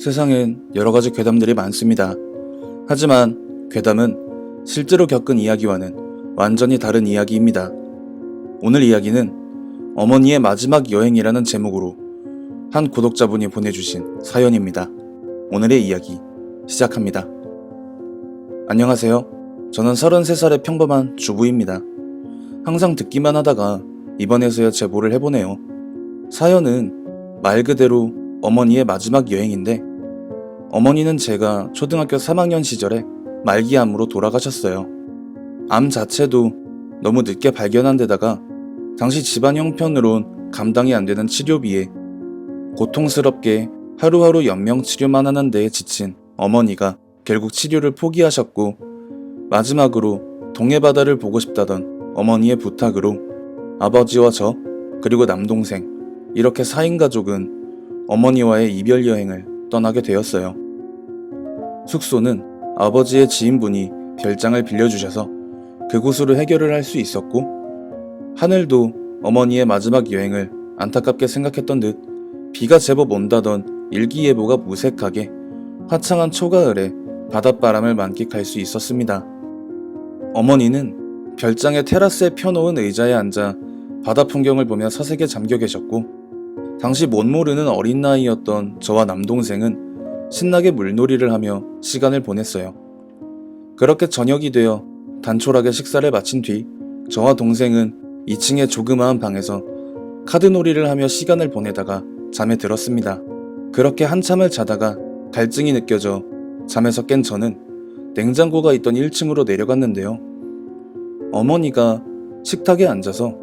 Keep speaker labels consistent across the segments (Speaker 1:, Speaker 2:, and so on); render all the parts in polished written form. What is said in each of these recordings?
Speaker 1: 세상엔 여러 가지 괴담들이 많습니다. 하지만 괴담은 실제로 겪은 이야기와는 완전히 다른 이야기입니다. 오늘 이야기는 어머니의 마지막 여행이라는 제목으로 한 구독자분이 보내주신 사연입니다. 오늘의 이야기 시작합니다. 안녕하세요. 저는 33살의 평범한 주부입니다. 항상 듣기만 하다가 이번에서야 제보를 해보네요. 사연은 말 그대로 어머니의 마지막 여행인데, 어머니는 제가 초등학교 3학년 시절에 말기암으로 돌아가셨어요. 암 자체도 너무 늦게 발견한 데다가 당시 집안 형편으론 감당이 안 되는 치료비에 고통스럽게 하루하루 연명치료만 하는 데에 지친 어머니가 결국 치료를 포기하셨고, 마지막으로 동해바다를 보고 싶다던 어머니의 부탁으로 아버지와 저 그리고 남동생 이렇게 4인 가족은 어머니와의 이별 여행을 떠나게 되었어요. 숙소는 아버지의 지인분이 별장을 빌려주셔서 그곳으로 해결을 할 수 있었고, 하늘도 어머니의 마지막 여행을 안타깝게 생각했던 듯 비가 제법 온다던 일기예보가 무색하게 화창한 초가을에 바닷바람을 만끽할 수 있었습니다. 어머니는 별장의 테라스에 펴놓은 의자에 앉아 바다 풍경을 보며 사색에 잠겨 계셨고, 당시 못 모르는 어린 나이였던 저와 남동생은 신나게 물놀이를 하며 시간을 보냈어요. 그렇게 저녁이 되어 단촐하게 식사를 마친 뒤 저와 동생은 2층의 조그마한 방에서 카드놀이를 하며 시간을 보내다가 잠에 들었습니다. 그렇게 한참을 자다가 갈증이 느껴져 잠에서 깬 저는 냉장고가 있던 1층으로 내려갔는데요. 어머니가 식탁에 앉아서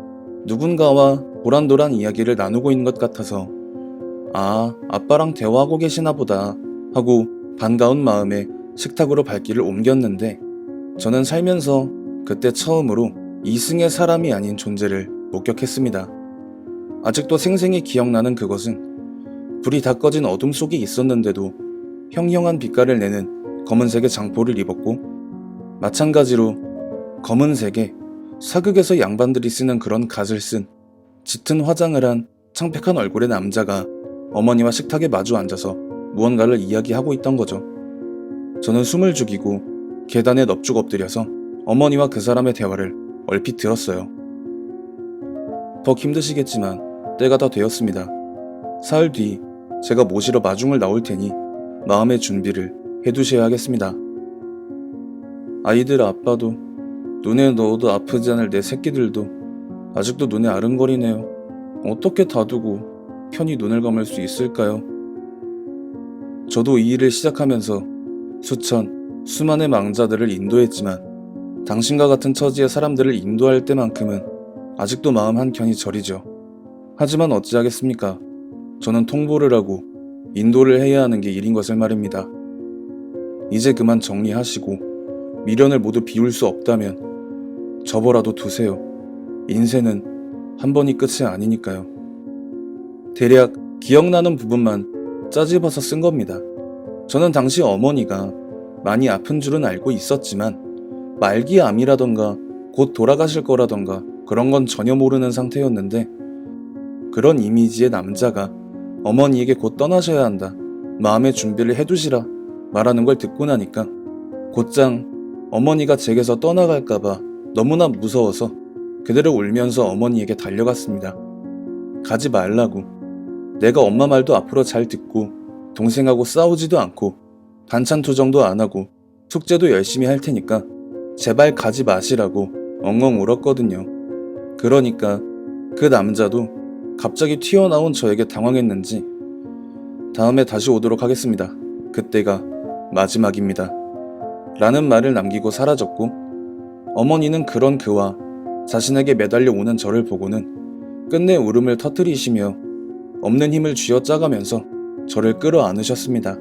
Speaker 1: 누군가와 도란도란 이야기를 나누고 있는 것 같아서 아빠랑 대화하고 계시나 보다 하고 반가운 마음에 식탁으로 발길을 옮겼는데, 저는 살면서 그때 처음으로 이승의 사람이 아닌 존재를 목격했습니다. 아직도 생생히 기억나는 그것은 불이 다 꺼진 어둠 속에 있었는데도 형형한 빛깔을 내는 검은색의 장포를 입었고, 마찬가지로 검은색의 사극에서 양반들이 쓰는 그런 갓을 쓴 짙은 화장을 한 창백한 얼굴의 남자가 어머니와 식탁에 마주 앉아서 무언가를 이야기하고 있던 거죠. 저는 숨을 죽이고 계단에 넙죽 엎드려서 어머니와 그 사람의 대화를 얼핏 들었어요. 더 힘드시겠지만 때가 다 되었습니다. 사흘 뒤 제가 모시러 마중을 나올 테니 마음의 준비를 해두셔야 하겠습니다. 아이들 아빠도 눈에 넣어도 아프지 않을 내 새끼들도 아직도 눈에 아른거리네요. 어떻게 다두고 편히 눈을 감을 수 있을까요? 저도 이 일을 시작하면서 수많은 망자들을 인도했지만 당신과 같은 처지의 사람들을 인도할 때만큼은 아직도 마음 한켠이 저리죠. 하지만 어찌하겠습니까? 저는 통보를 하고 인도를 해야 하는 게 일인 것을 말입니다. 이제 그만 정리하시고 미련을 모두 비울 수 없다면 접어라도 두세요. 인생은 한 번이 끝이 아니니까요. 대략 기억나는 부분만 짜집어서 쓴 겁니다. 저는 당시 어머니가 많이 아픈 줄은 알고 있었지만 말기암이라던가 곧 돌아가실 거라던가 그런 건 전혀 모르는 상태였는데, 그런 이미지의 남자가 어머니에게 곧 떠나셔야 한다, 마음의 준비를 해두시라 말하는 걸 듣고 나니까 곧장 어머니가 제게서 떠나갈까봐 너무나 무서워서 그대로 울면서 어머니에게 달려갔습니다. 가지 말라고. 내가 엄마 말도 앞으로 잘 듣고 동생하고 싸우지도 않고 반찬 투정도 안 하고 숙제도 열심히 할 테니까 제발 가지 마시라고 엉엉 울었거든요. 그러니까 그 남자도 갑자기 튀어나온 저에게 당황했는지 다음에 다시 오도록 하겠습니다. 그때가 마지막입니다. 라는 말을 남기고 사라졌고, 어머니는 그런 그와 자신에게 매달려 오는 저를 보고는 끝내 울음을 터뜨리시며 없는 힘을 쥐어짜가면서 저를 끌어안으셨습니다.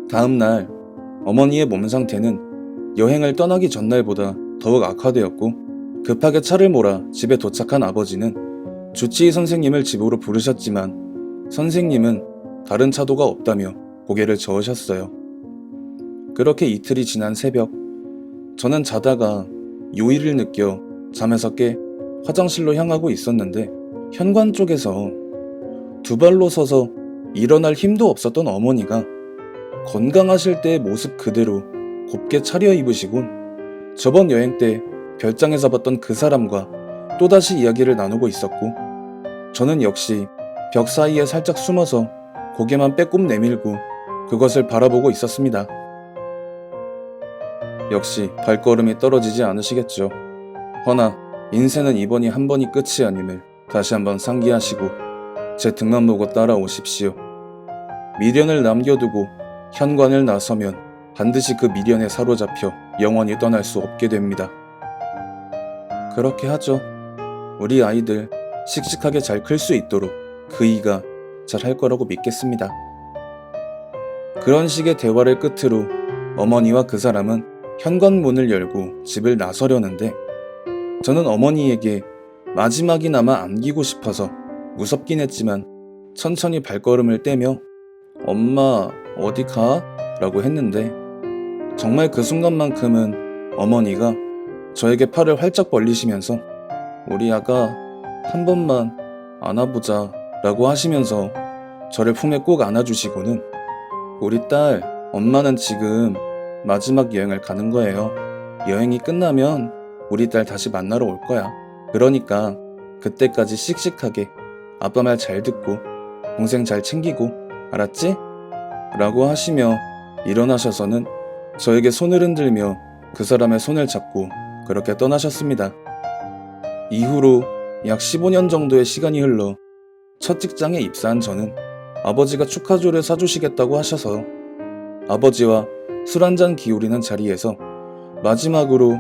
Speaker 1: 다음 날 어머니의 몸 상태는 여행을 떠나기 전날보다 더욱 악화되었고, 급하게 차를 몰아 집에 도착한 아버지는 주치의 선생님을 집으로 부르셨지만 선생님은 다른 차도가 없다며 고개를 저으셨어요. 그렇게 이틀이 지난 새벽, 저는 자다가 요일을 느껴 잠에서 깨 화장실로 향하고 있었는데, 현관 쪽에서 두 발로 서서 일어날 힘도 없었던 어머니가 건강하실 때의 모습 그대로 곱게 차려입으시곤 저번 여행 때 별장에서 봤던 그 사람과 또다시 이야기를 나누고 있었고, 저는 역시 벽 사이에 살짝 숨어서 고개만 빼꼼 내밀고 그것을 바라보고 있었습니다. 역시 발걸음이 떨어지지 않으시겠죠. 허나 인생은 이번이 한 번이 끝이 아님을 다시 한번 상기하시고 제 등만 보고 따라오십시오. 미련을 남겨두고 현관을 나서면 반드시 그 미련에 사로잡혀 영원히 떠날 수 없게 됩니다. 그렇게 하죠. 우리 아이들 씩씩하게 잘 클 수 있도록 그 이가 잘 할 거라고 믿겠습니다. 그런 식의 대화를 끝으로 어머니와 그 사람은 현관문을 열고 집을 나서려는데, 저는 어머니에게 마지막이나마 안기고 싶어서 무섭긴 했지만 천천히 발걸음을 떼며 "엄마 어디 가?" 라고 했는데, 정말 그 순간만큼은 어머니가 저에게 팔을 활짝 벌리시면서 "우리 아가 한 번만 안아보자" 라고 하시면서 저를 품에 꼭 안아주시고는 "우리 딸, 엄마는 지금 마지막 여행을 가는 거예요. 여행이 끝나면 우리 딸 다시 만나러 올 거야. 그러니까 그때까지 씩씩하게 아빠 말 잘 듣고 동생 잘 챙기고, 알았지?" 라고 하시며 일어나셔서는 저에게 손을 흔들며 그 사람의 손을 잡고 그렇게 떠나셨습니다. 이후로 약 15년 정도의 시간이 흘러 첫 직장에 입사한 저는 아버지가 축하조를 사주시겠다고 하셔서 아버지와 술 한잔 기울이는 자리에서 마지막으로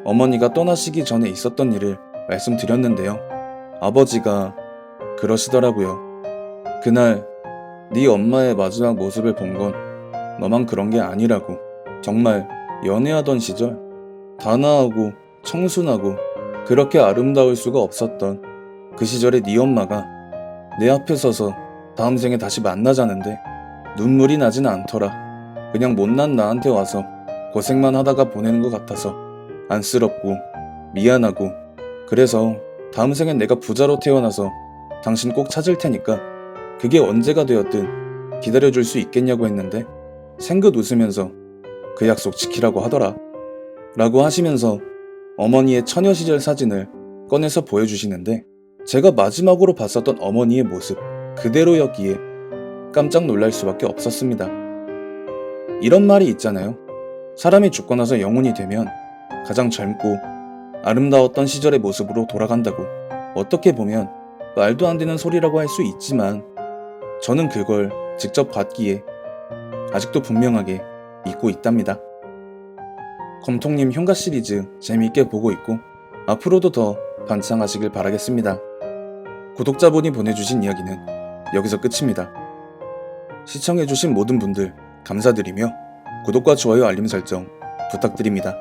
Speaker 1: 어머니가 떠나시기 전에 있었던 일을 말씀드렸는데요. 아버지가 그러시더라고요. "그날 네 엄마의 마지막 모습을 본 건 너만 그런 게 아니라고. 정말 연애하던 시절 단아하고 청순하고 그렇게 아름다울 수가 없었던 그 시절에 네 엄마가 내 앞에 서서 다음 생에 다시 만나자는데 눈물이 나진 않더라. 그냥 못난 나한테 와서 고생만 하다가 보내는 것 같아서 안쓰럽고 미안하고, 그래서 다음 생엔 내가 부자로 태어나서 당신 꼭 찾을 테니까 그게 언제가 되었든 기다려줄 수 있겠냐고 했는데 생긋 웃으면서 그 약속 지키라고 하더라." 라고 하시면서 어머니의 처녀 시절 사진을 꺼내서 보여주시는데, 제가 마지막으로 봤었던 어머니의 모습 그대로였기에 깜짝 놀랄 수밖에 없었습니다. 이런 말이 있잖아요. 사람이 죽고 나서 영혼이 되면 가장 젊고 아름다웠던 시절의 모습으로 돌아간다고. 어떻게 보면 말도 안 되는 소리라고 할 수 있지만 저는 그걸 직접 봤기에 아직도 분명하게 믿고 있답니다. 검통님 흉가 시리즈 재미있게 보고 있고 앞으로도 더 반창하시길 바라겠습니다. 구독자분이 보내주신 이야기는 여기서 끝입니다. 시청해주신 모든 분들 감사드리며 구독과 좋아요 알림 설정 부탁드립니다.